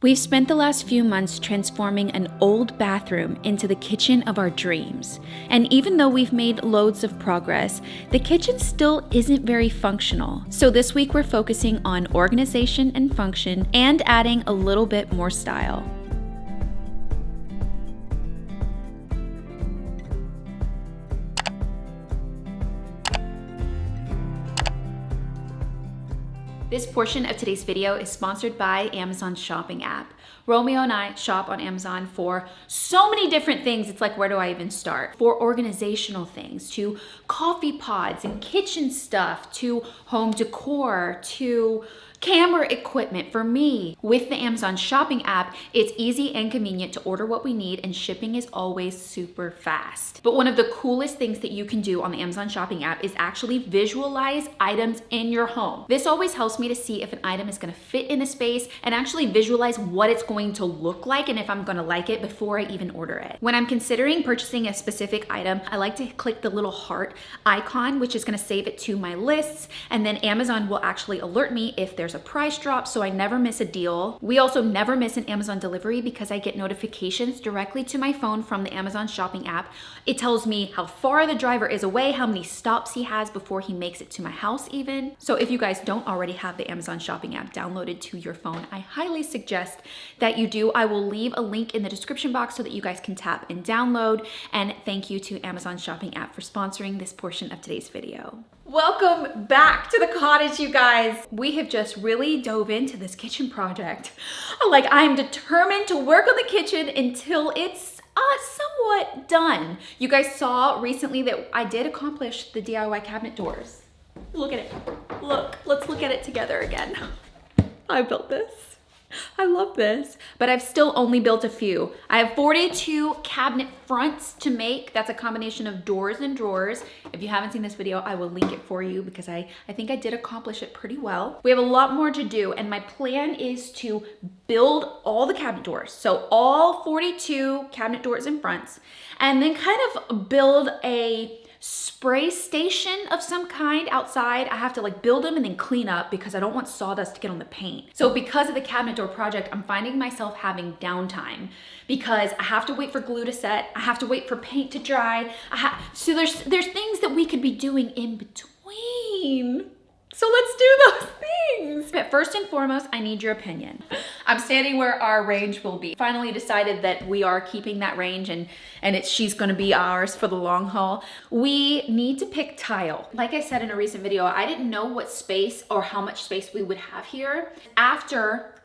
We've spent the last few months transforming an old bathroom into the kitchen of our dreams. And even though we've made loads of progress, the kitchen still isn't very functional. So this week we're focusing on organization and function and adding a little bit more style. This portion of today's video is sponsored by Amazon's shopping app. Romeo and I shop on Amazon for so many different things. It's like, where do I even start? For organizational things, to coffee pods and kitchen stuff, to home decor, to camera equipment. For me, with the Amazon shopping app, it's easy and convenient to order what we need, and shipping is always super fast. But one of the coolest things that you can do on the Amazon shopping app is actually visualize items in your home. This always helps me to see if an item is gonna fit in a space and actually visualize what it's going to look like and if I'm gonna like it before I even order it. When I'm considering purchasing a specific item, I like to click the little heart icon, which is gonna save it to my lists, and then Amazon will actually alert me if there's a price drop, so I never miss a deal. We also never miss an Amazon delivery because I get notifications directly to my phone from the Amazon shopping app. It tells me how far the driver is away, how many stops he has before he makes it to my house even. So if you guys don't already have the Amazon shopping app downloaded to your phone, I highly suggest that you do. I will leave a link in the description box so that you guys can tap and download. And thank you to Amazon shopping app for sponsoring this portion of today's video. Welcome back to the cottage, you guys. We have just really dove into this kitchen project. Like, I'm determined to work on the kitchen until it's somewhat done. You guys saw recently that I did accomplish the DIY cabinet doors. Look at it. Look, let's look at it together again. I built this. I love this, but I've still only built a few. I have 42 cabinet fronts to make. That's a combination of doors and drawers. If you haven't seen this video, I will link it for you because I think I did accomplish it pretty well. We have a lot more to do, and my plan is to build all the cabinet doors. So all 42 cabinet doors and fronts, and then kind of build a spray station of some kind outside. I have to like build them and then clean up because I don't want sawdust to get on the paint. So because of the cabinet door project, I'm finding myself having downtime because I have to wait for glue to set. I have to wait for paint to dry. So there's things that we could be doing in between. So let's do those things. But first and foremost, I need your opinion. I'm standing where our range will be. Finally decided that we are keeping that range and she's gonna be ours for the long haul. We need to pick tile. Like I said in a recent video, I didn't know what space or how much space we would have here. After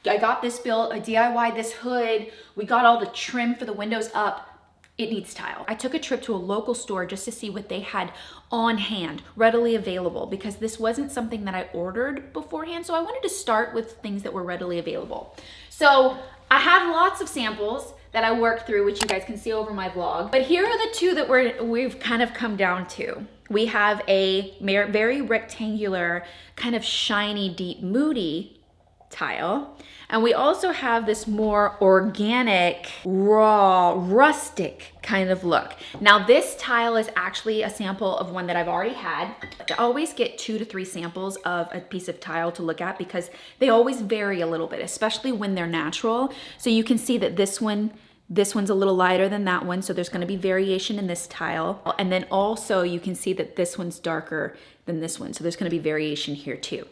I got this built, I DIY'd this hood, we got all the trim for the windows up, it needs tile. I took a trip to a local store just to see what they had on hand, readily available, because this wasn't something that I ordered beforehand. So I wanted to start with things that were readily available. So I had lots of samples that I worked through, which you guys can see over my vlog. But here are the two that we've kind of come down to. We have a very rectangular, kind of shiny, deep, moody tile. And we also have this more organic, raw, rustic kind of look. Now this tile is actually a sample of one that I've already had. I always get 2 to 3 samples of a piece of tile to look at because they always vary a little bit, especially when they're natural. So you can see that this one's a little lighter than that one, so there's gonna be variation in this tile. And then also you can see that this one's darker than this one, so there's gonna be variation here too.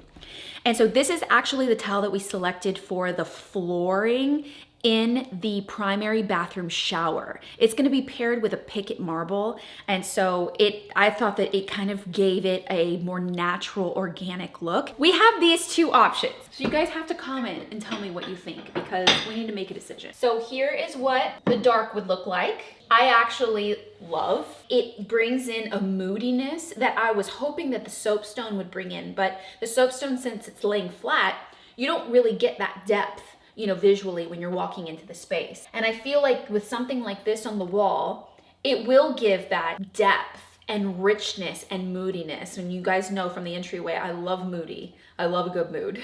And so this is actually the tile that we selected for the flooring in the primary bathroom shower. It's gonna be paired with a picket marble. And so I thought that it kind of gave it a more natural, organic look. We have these 2 options. So you guys have to comment and tell me what you think because we need to make a decision. So here is what the dark would look like. I actually love. It brings in a moodiness that I was hoping that the soapstone would bring in, but the soapstone, since it's laying flat, you don't really get that depth, you know, visually when you're walking into the space. And I feel like with something like this on the wall, it will give that depth and richness and moodiness. And you guys know from the entryway, I love moody. I love a good mood.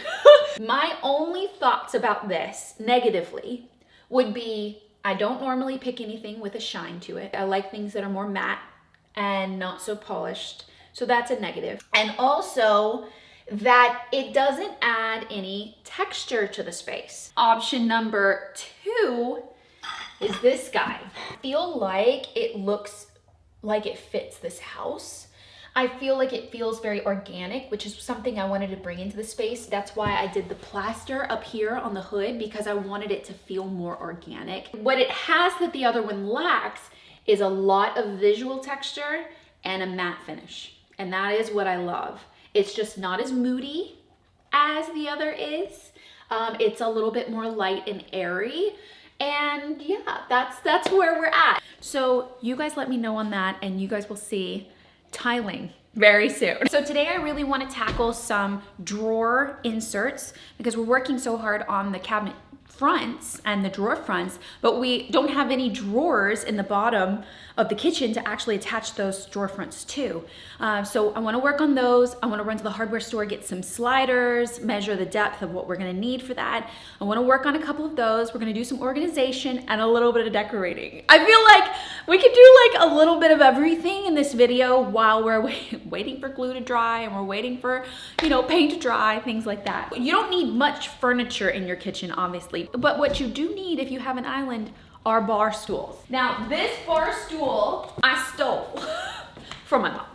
My only thoughts about this negatively would be, I don't normally pick anything with a shine to it. I like things that are more matte and not so polished. So that's a negative. And also that it doesn't add any texture to the space. Option number 2 is this guy. I feel like it looks like it fits this house. I feel like it feels very organic, which is something I wanted to bring into the space. That's why I did the plaster up here on the hood, because I wanted it to feel more organic. What it has that the other one lacks is a lot of visual texture and a matte finish. And that is what I love. It's just not as moody as the other is. It's a little bit more light and airy. And yeah, that's where we're at. So you guys let me know on that, and you guys will see tiling very soon. So today I really want to tackle some drawer inserts, because we're working so hard on the cabinet fronts and the drawer fronts, but we don't have any drawers in the bottom of the kitchen to actually attach those drawer fronts to. So I want to work on those. I want to run to the hardware store, get some sliders, measure the depth of what we're going to need for that. I want to work on a couple of those. We're going to do some organization and a little bit of decorating. I feel like we could do like a little bit of everything in this video while we're waiting for glue to dry, and we're waiting for, you know, paint to dry, things like that. You don't need much furniture in your kitchen, obviously, but what you do need if you have an island are bar stools. Now, this bar stool I stole from my mom.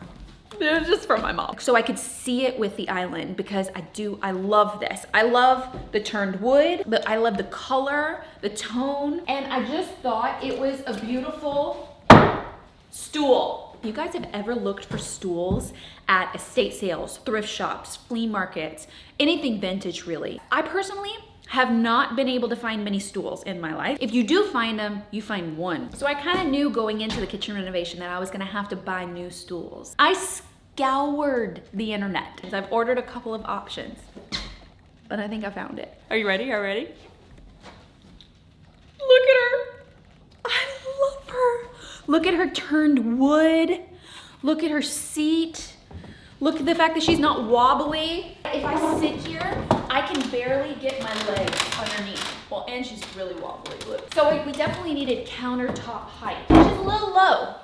It was just from my mom. So I could see it with the island, because I love this. I love the turned wood, I love the color, the tone, and I just thought it was a beautiful stool. If you guys have ever looked for stools at estate sales, thrift shops, flea markets, anything vintage really, I personally have not been able to find many stools in my life. If you do find them, you find one. So I kind of knew going into the kitchen renovation that I was gonna have to buy new stools. I scoured the internet. I've ordered a couple of options, but I think I found it. Are you ready? Are you ready? Look at her. I love her. Look at her turned wood. Look at her seat. Look at the fact that she's not wobbly. If I sit here, I can barely get my legs underneath. Well, and she's really wobbly, look. So we definitely needed countertop height, which is a little low.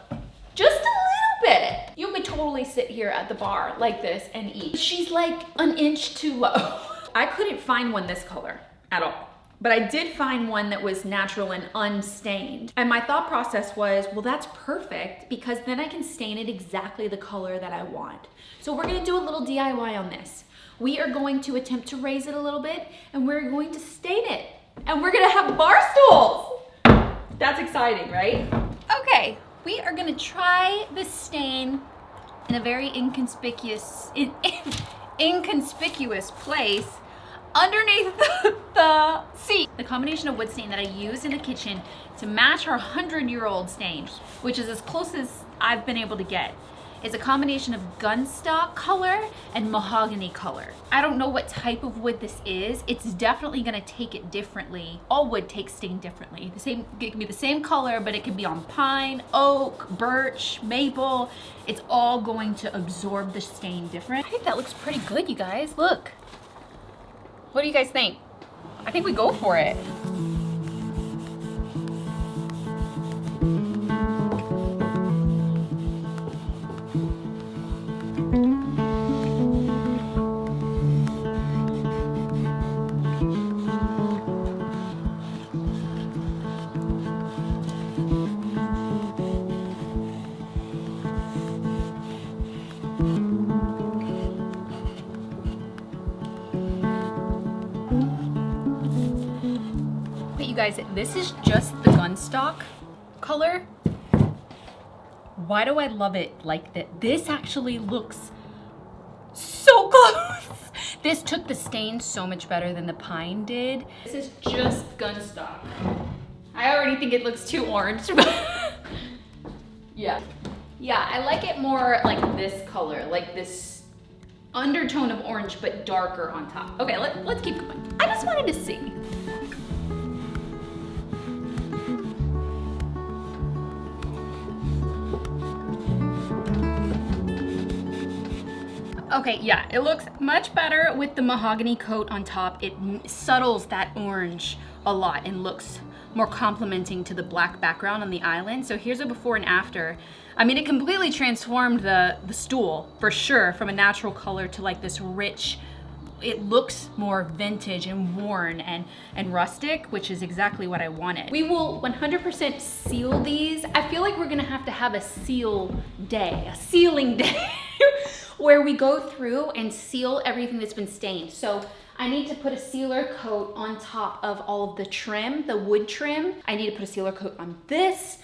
Just a little bit. You could totally sit here at the bar like this and eat. She's like an inch too low. I couldn't find one this color at all, but I did find one that was natural and unstained. And my thought process was, well, that's perfect, because then I can stain it exactly the color that I want. So we're gonna do a little DIY on this. We are going to attempt to raise it a little bit, and we're going to stain it. And we're gonna have bar stools. That's exciting, right? Okay, we are gonna try the stain in a very inconspicuous place underneath the seat. The combination of wood stain that I used in the kitchen to match her 100-year-old stain, which is as close as I've been able to get, is a combination of gunstock color and mahogany color. I don't know what type of wood this is. It's definitely gonna take it differently. All wood takes stain differently. It can be the same color, but it can be on pine, oak, birch, maple. It's all going to absorb the stain different. I think that looks pretty good, you guys. Look. What do you guys think? I think we go for it. You guys, this is just the gunstock color. Why do I love it like that? This actually looks so close. This took the stain so much better than the pine did. This is just gunstock. I already think it looks too orange, but yeah. Yeah, I like it more like this color, like this undertone of orange, but darker on top. Okay, let's keep going. I just wanted to see. Okay, yeah, it looks much better with the mahogany coat on top. It subtles that orange a lot and looks more complementing to the black background on the island. So here's a before and after. I mean, it completely transformed the stool for sure, from a natural color to like this rich, it looks more vintage and worn and rustic, which is exactly what I wanted. We will 100% seal these. I feel like we're gonna have a seal day, a sealing day, where we go through and seal everything that's been stained. So I need to put a sealer coat on top of all of the trim, the wood trim. I need to put a sealer coat on this,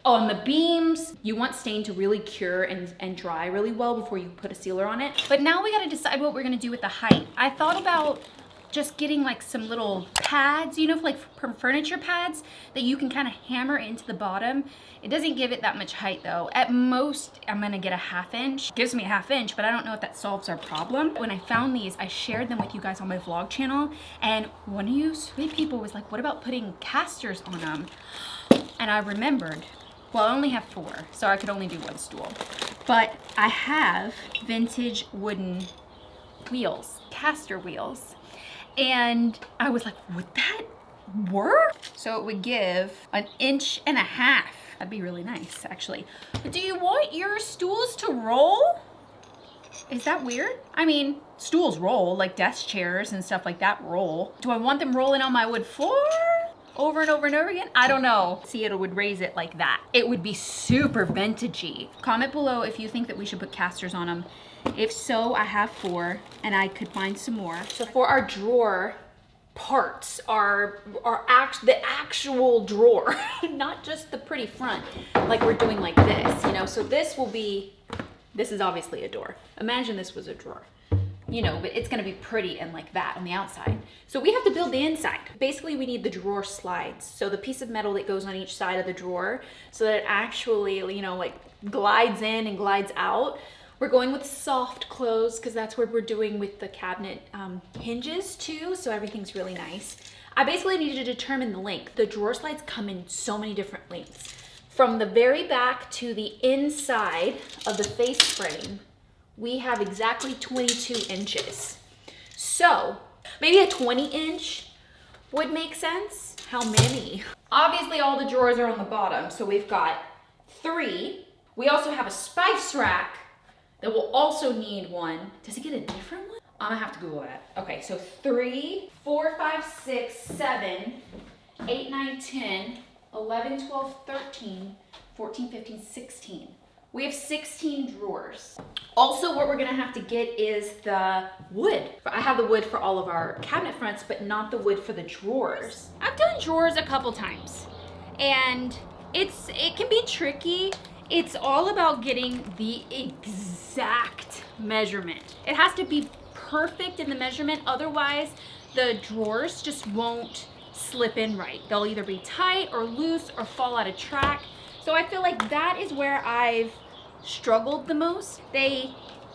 on the beams. You want stain to really cure and dry really well before you put a sealer on it. But now we gotta decide what we're gonna do with the height. I thought about just getting like some little pads, you know, like from furniture pads that you can kind of hammer into the bottom. It doesn't give it that much height though. At most, I'm gonna get a 1/2 inch. Gives me a 1/2 inch, but I don't know if that solves our problem. When I found these, I shared them with you guys on my vlog channel, and one of you sweet people was like, what about putting casters on them? And I remembered, well, I only have 4, so I could only do 1 stool. But I have vintage wooden wheels, caster wheels. And I was like, would that work? So it would give 1.5 inches. That'd be really nice, actually. But do you want your stools to roll? Is that weird? I mean, stools roll, like desk chairs and stuff like that roll. Do I want them rolling on my wood floor? Over and over and over again? I don't know. See, it would raise it like that. It would be super vintagey. Comment below if you think that we should put casters on them. If so, I have 4 and I could find some more. So for our drawer parts, the actual drawer, not just the pretty front, like we're doing like this, you know? So this is obviously a door. Imagine this was a drawer. You know, but it's gonna be pretty and like that on the outside. So we have to build the inside. Basically, we need the drawer slides. So the piece of metal that goes on each side of the drawer so that it actually, you know, like glides in and glides out. We're going with soft close because that's what we're doing with the cabinet hinges too. So everything's really nice. I basically need to determine the length. The drawer slides come in so many different lengths. From the very back to the inside of the face frame, we have exactly 22 inches. So maybe a 20-inch would make sense. How many? Obviously all the drawers are on the bottom, so we've got 3. We also have a spice rack that will also need 1. Does it get a different one? I'm gonna have to Google that. Okay, so 3, 4, 5, 6, 7, 8, 9, 10, 11, 12, 13, 14, 15, 16. We have 16 drawers. Also, what we're gonna have to get is the wood. I have the wood for all of our cabinet fronts, but not the wood for the drawers. I've done drawers a couple times, and it can be tricky. It's all about getting the exact measurement. It has to be perfect in the measurement, otherwise the drawers just won't slip in right. They'll either be tight or loose or fall out of track. So I feel like that is where I've struggled the most. They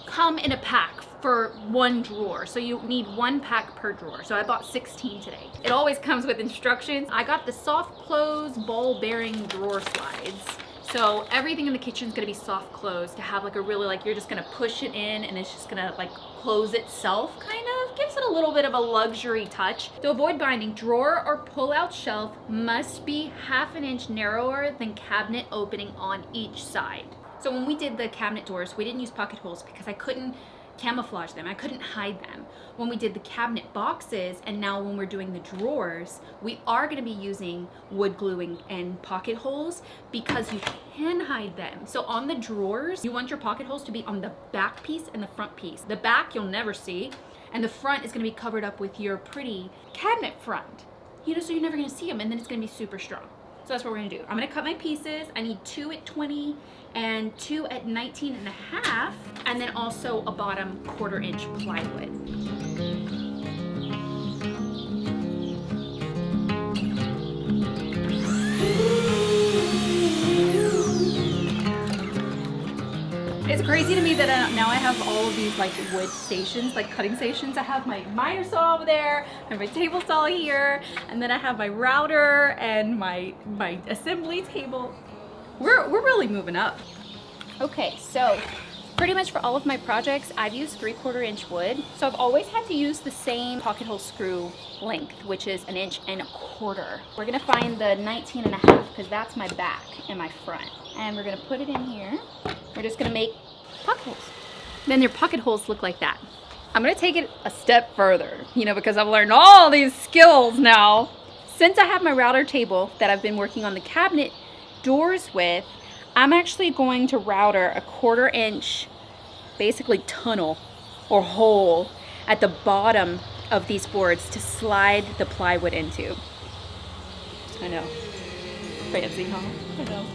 come in a pack for 1 drawer, so you need 1 pack per drawer. So I bought 16 today. It always comes with instructions. I got the soft close ball bearing drawer slides. So everything in the kitchen is gonna be soft close to have like a really, like, you're just gonna push it in and it's just gonna like close itself, kind of. Gives it a little bit of a luxury touch. To avoid binding, drawer or pull-out shelf must be 1/2 inch narrower than cabinet opening on each side. So when we did the cabinet doors, we didn't use pocket holes because I couldn't camouflage them. I couldn't hide them. When we did the cabinet boxes, and now when we're doing the drawers, we are going to be using wood gluing and pocket holes because you can hide them. So on the drawers, you want your pocket holes to be on the back piece and the front piece. The back you'll never see, and the front is going to be covered up with your pretty cabinet front. You know, so you're never going to see them, and then it's going to be super strong. So that's what we're gonna do. I'm gonna cut my pieces. I need 2 at 20 and 2 at 19.5, and then also a bottom 1/4 inch plywood. It's crazy to me that now I have all of these like wood stations, like cutting stations. I have my miter saw over there, I have my table saw here, and then I have my router and my assembly table. We're really moving up. Okay, so Pretty much for all of my projects, I've used 3/4 inch wood. So I've always had to use the same pocket hole screw length, which is 1 1/4 inches. We're gonna find the 19.5 because that's my back and my front. And we're gonna put it in here. We're just gonna make pocket holes. Then your pocket holes look like that. I'm gonna take it a step further, you know, because I've learned all these skills now. Since I have my router table that I've been working on the cabinet doors with, I'm actually going to router a 1/4 inch, basically tunnel or hole at the bottom of these boards to slide the plywood into. I know, fancy, huh? I know.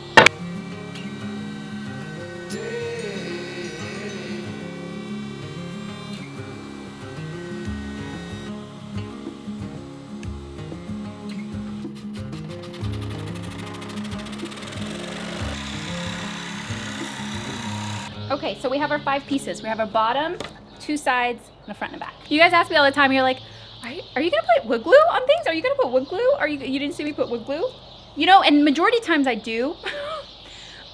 Okay, so we have our 5 pieces. We have our bottom, 2 sides, and a front and a back. You guys ask me all the time, you're like, are you gonna put wood glue on things? Are you gonna put wood glue? You didn't see me put wood glue? You know, and majority of times I do,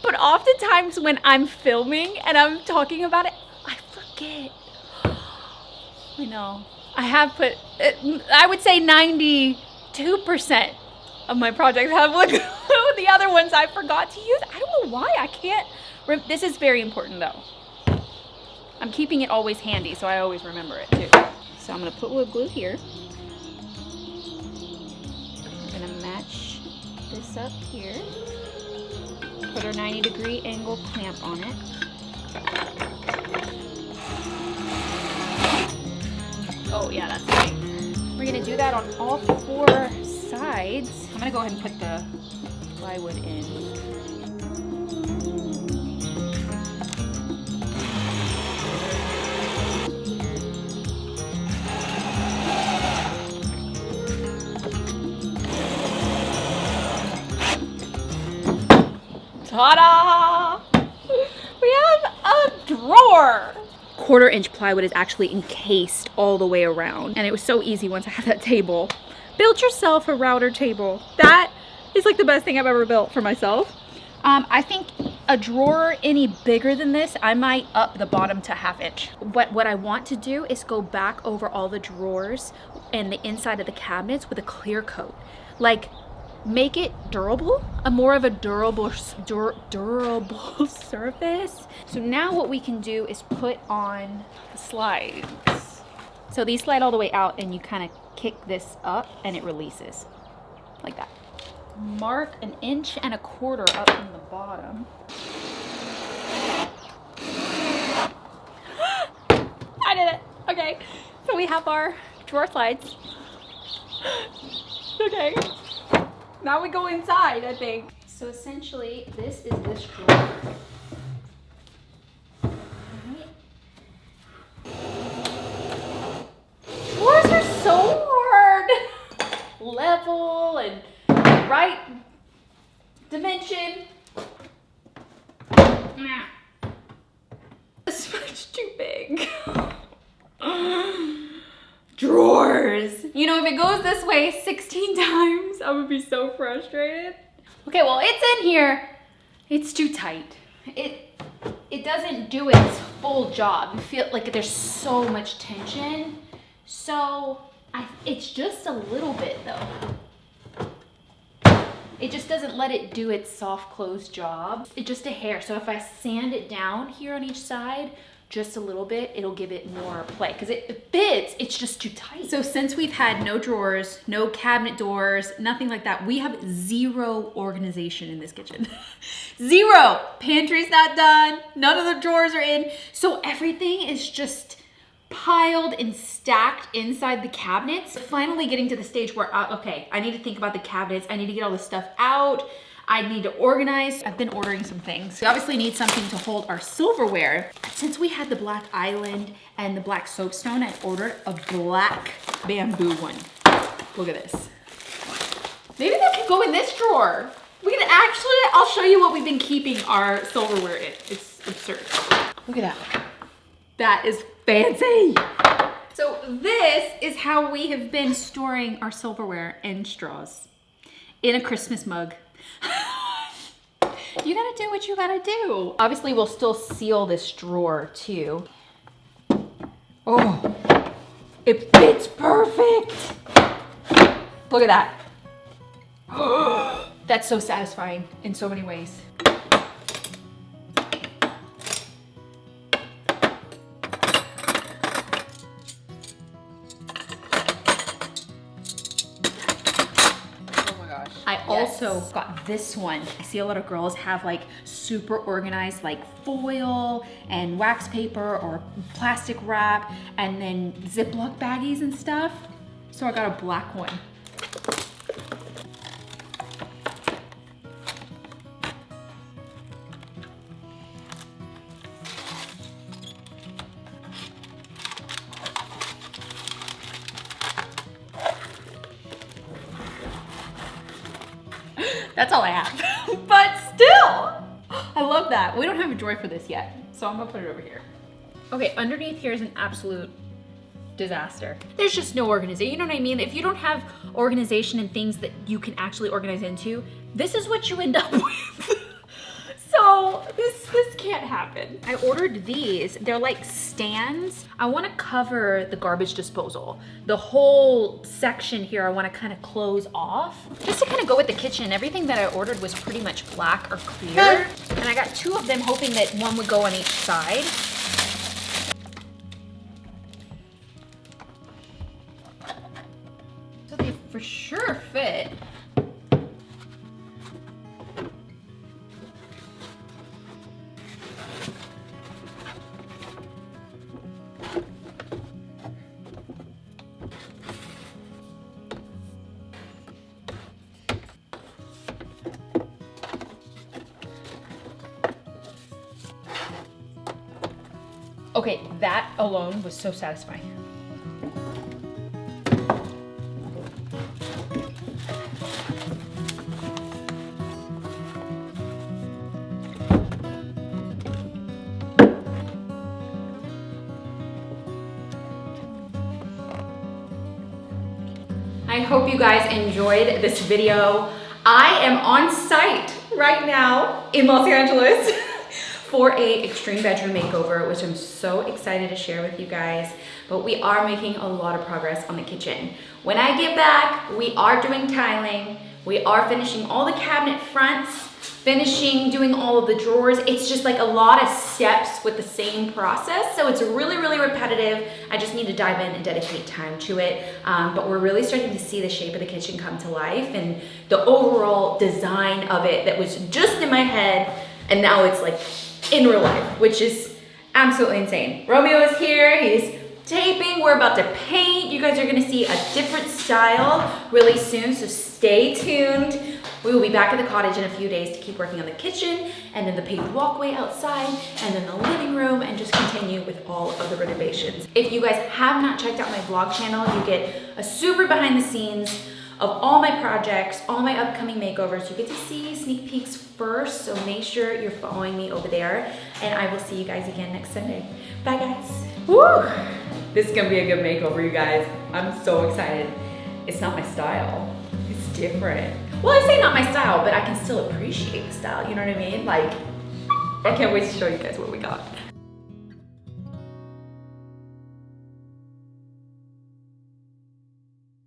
but oftentimes when I'm filming and I'm talking about it, I forget. I know. I have put, I would say 92% of my projects have wood glue. The other ones I forgot to use. I don't know why, I can't. This is very important though. I'm keeping it always handy, so I always remember it too. So I'm gonna put wood glue here. I'm gonna match this up here. Put our 90-degree angle clamp on it. Oh yeah, that's right. We're gonna do that on all 4 sides. I'm gonna go ahead and put the plywood in. Ta-da! We have a drawer! 1/4 inch plywood is actually encased all the way around. And it was so easy once I had that table. Build yourself a router table. That is like the best thing I've ever built for myself. I think a drawer any bigger than this, I might up the bottom to 1/2 inch. What I want to do is go back over all the drawers and the inside of the cabinets with a clear coat. Like, make it durable, more of a durable surface. So now what we can do is put on the slides. So these slide all the way out and you kind of kick this up and it releases like that. Mark 1 1/4 inch up from the bottom. I did it. Okay, so we have our drawer slides. Okay. Now we go inside, I think. So essentially, this is this drawer. Drawers are so hard. Level and right dimension. This is much too big. Drawers. You know, if it goes this way 16 times, I would be so frustrated. Okay, well, it's in here. It's too tight. It doesn't do its full job. You feel like there's so much tension. So it's just a little bit though. It just doesn't let it do its soft close job. It's just a hair. So if I sand it down here on each side, just a little bit, it'll give it more play because it fits, it's just too tight. So since we've had no drawers, no cabinet doors, nothing like that, we have 0 organization in this kitchen. 0! Pantry's not done, none of the drawers are in. So everything is just piled and stacked inside the cabinets. Finally getting to the stage where, okay, I need to think about the cabinets, I need to get all this stuff out, I need to organize. I've been ordering some things. We obviously need something to hold our silverware. Since we had the black island and the black soapstone, I ordered a black bamboo one. Look at this. Maybe that could go in this drawer. We can actually, I'll show you what we've been keeping our silverware in. It's absurd. Look at that. That is fancy. So this is how we have been storing our silverware and straws in a Christmas mug. You gotta do what you gotta do. Obviously, we'll still seal this drawer too. Oh, it fits perfect. Look at that. That's so satisfying in so many ways. I also got this one. I see a lot of girls have like super organized like foil and wax paper or plastic wrap and then Ziploc baggies and stuff. So I got a black one. That's all I have. But still, I love that. We don't have a drawer for this yet, so I'm gonna put it over here. Okay, underneath here is an absolute disaster. There's just no organization, you know what I mean? If you don't have organization and things that you can actually organize into, this is what you end up with. So this can't happen. I ordered these. They're like stands. I want to cover the garbage disposal. The whole section here I want to kind of close off just to kind of go with the kitchen. Everything that I ordered was pretty much black or clear. And I got 2 of them hoping that one would go on each side. So they for sure fit. Okay, that alone was so satisfying. I hope you guys enjoyed this video. I am on site right now in Los Angeles for a extreme bedroom makeover, which I'm so excited to share with you guys. But we are making a lot of progress on the kitchen. When I get back, we are doing tiling. We are finishing all the cabinet fronts, doing all of the drawers. It's just like a lot of steps with the same process. So it's really, really repetitive. I just need to dive in and dedicate time to it. But we're really starting to see the shape of the kitchen come to life and the overall design of it that was just in my head. And now it's like in real life, which is absolutely insane. Romeo is here, he's taping, we're about to paint. You guys are gonna see a different style really soon, so stay tuned. We will be back at the cottage in a few days to keep working on the kitchen and then the paved walkway outside and then the living room and just continue with all of the renovations. If you guys have not checked out my vlog channel, you get a super behind the scenes of all my projects, all my upcoming makeovers. You get to see sneak peeks first, so make sure you're following me over there, and I will see you guys again next Sunday. Bye guys. Woo! This is gonna be a good makeover, you guys. I'm so excited. It's not my style, it's different. Well, I say not my style, but I can still appreciate the style, you know what I mean? Like, I can't wait to show you guys what we got.